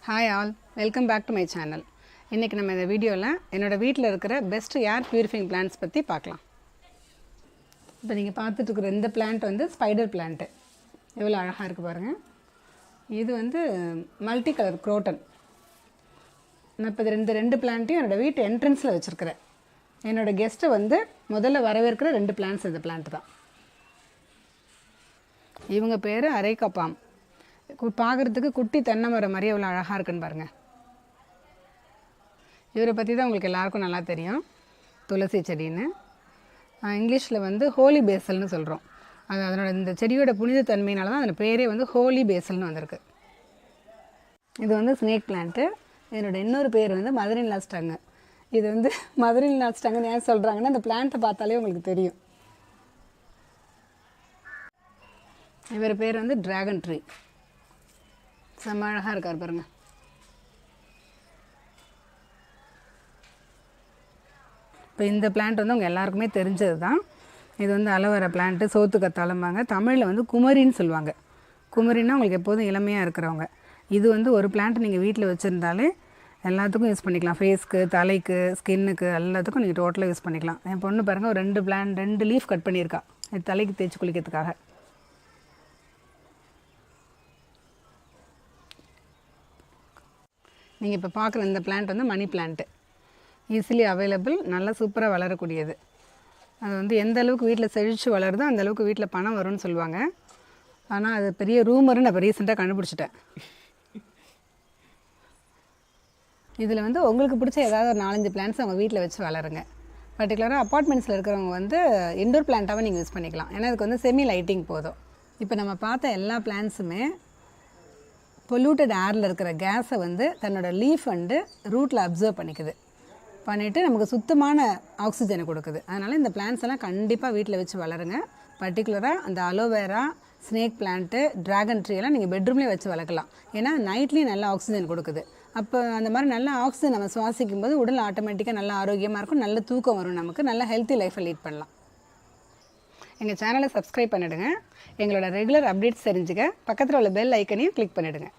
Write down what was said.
Hi all, welcome back to my channel. இன்றைக்கி நம்ம இந்த வீடியோவில் என்னோடய வீட்டில் இருக்கிற பெஸ்ட் ஏர் பியூரிஃபைங் பிளான்ட்ஸ் பற்றி பார்க்கலாம். இப்போ நீங்கள் பார்த்துட்டு இருக்கிற இந்த பிளான்ட் வந்து ஸ்பைடர் பிளான்ட்டு. எவ்வளோ அழகாக இருக்குது பாருங்கள். இது வந்து மல்டி கலர் croton. நான் இப்போ ரெண்டு பிளான்ட்டையும் என்னோடய வீட்டு என்ட்ரன்ஸில் வச்சுருக்கிறேன். என்னோடய கெஸ்ட்டை வந்து முதல்ல வரவேற்கிற 2 பிளான்ட்ஸ் இந்த பிளான்ட் தான். இவங்க பேர் அரைக்கப்பாம். பார்க்குறதுக்கு குட்டி தென்னை மரம் மாதிரி எவ்வளோ அழகாக இருக்குன்னு பாருங்கள். இவரை பற்றி தான் உங்களுக்கு எல்லாருக்கும் நல்லா தெரியும், துளசி செடின்னு. இங்கிலீஷில் வந்து ஹோலி பேசல்னு சொல்கிறோம். அதனோட இந்த செடியோட புனித தன்மையினால தான் அதோட பேரே வந்து ஹோலி பேசல்னு வந்திருக்கு. இது வந்து ஸ்னேக் பிளான்ட்டு. இதனோட இன்னொரு பேர் வந்து மதர் இன் லா ஸ்டங்கு. இது வந்து மதர் இன் லா ஸ்டங்குன்னு ஏன் சொல்கிறாங்கன்னா அந்த பிளான்ட்டை பார்த்தாலே உங்களுக்கு தெரியும். இவர் பேர் வந்து ட்ராகன் ட்ரீ. செம்ம அழகாக இருக்கார் பாருங்கள். இப்போ இந்த பிளான்ட் வந்து உங்கள் எல்லாருக்குமே தெரிஞ்சது தான். இது வந்து அலோவேரா பிளான்ட்டு, சோத்து கத்தாழம்பாங்க. தமிழில் வந்து குமரின்னு சொல்லுவாங்க. குமரின்னா உங்களுக்கு எப்போதும் இளமையாக இருக்கிறவங்க. இது வந்து ஒரு பிளான்ட் நீங்கள் வீட்டில் வச்சுருந்தாலே எல்லாத்துக்கும் யூஸ் பண்ணிக்கலாம். ஃபேஸ்க்கு, தலைக்கு, ஸ்கின்னுக்கு எல்லாத்துக்கும் நீங்கள் டோட்டலாக யூஸ் பண்ணிக்கலாம். என் பொண்ணு பாருங்கள், ஒரு 2 லீஃப் கட் பண்ணியிருக்கா இது தலைக்கு தேய்ச்சி குளிக்கிறதுக்காக. நீங்கள் இப்போ பார்க்குற இந்த பிளான்ட் வந்து மணி பிளான்ட்டு. ஈஸிலி அவைலபிள், நல்லா சூப்பராக வளரக்கூடியது. அது வந்து எந்த அளவுக்கு வீட்டில் செழித்து வளருதோ அந்த அளவுக்கு வீட்டில் பணம் வரும்னு சொல்லுவாங்க. ஆனால் அது பெரிய ரூமர்னு நான் இப்போ ரீசெண்டாக கண்டுபிடிச்சிட்டேன். இதில் வந்து உங்களுக்கு பிடிச்ச ஏதாவது ஒரு 4-5 பிளான்ட்ஸ் அவங்க வீட்டில் வச்சு வளருங்க. பர்டிகுலராக அப்பார்ட்மெண்ட்ஸில் இருக்கிறவங்க வந்து இன்டோர் பிளான்ட்டாகவே நீங்கள் யூஸ் பண்ணிக்கலாம். ஏன்னா அதுக்கு வந்து செமி லைட்டிங் போதும். இப்போ நம்ம பார்த்த எல்லா பிளான்ட்ஸுமே பொல்யூட்டட் ஏரில் இருக்கிற கேஸை வந்து தன்னோட லீஃப் வந்து ரூட்டில் அப்சர்வ் பண்ணிவிட்டு நமக்கு சுத்தமான ஆக்சிஜனை கொடுக்குது. அதனால் இந்த பிளான்ட்ஸ் எல்லாம் கண்டிப்பாக வீட்டில் வச்சு வளருங்க. பர்டிகுலராக அந்த aloe vera, snake plant, dragon tree எல்லாம் நீங்கள் பெட்ரூம்லேயே வச்சு வளர்க்கலாம். ஏன்னா நைட்லேயும் நல்ல ஆக்சிஜன் கொடுக்குது. அப்போ அந்த மாதிரி நல்ல ஆக்சிஜன் நம்ம சுவாசிக்கும் போது உடல் ஆட்டோமேட்டிக்காக நல்ல ஆரோக்கியமாக இருக்கும், நல்ல தூக்கம் வரும், நமக்கு நல்ல ஹெல்த்தி லைஃப்பை லீட் பண்ணலாம். எங்கள் சேனலை சப்ஸ்கிரைப் பண்ணிவிடுங்க. எங்களோட ரெகுலர் அப்டேட்ஸ் தெரிஞ்சுக்க பக்கத்தில் உள்ள பெல் ஐக்கனையும் கிளிக் பண்ணிவிடுங்க.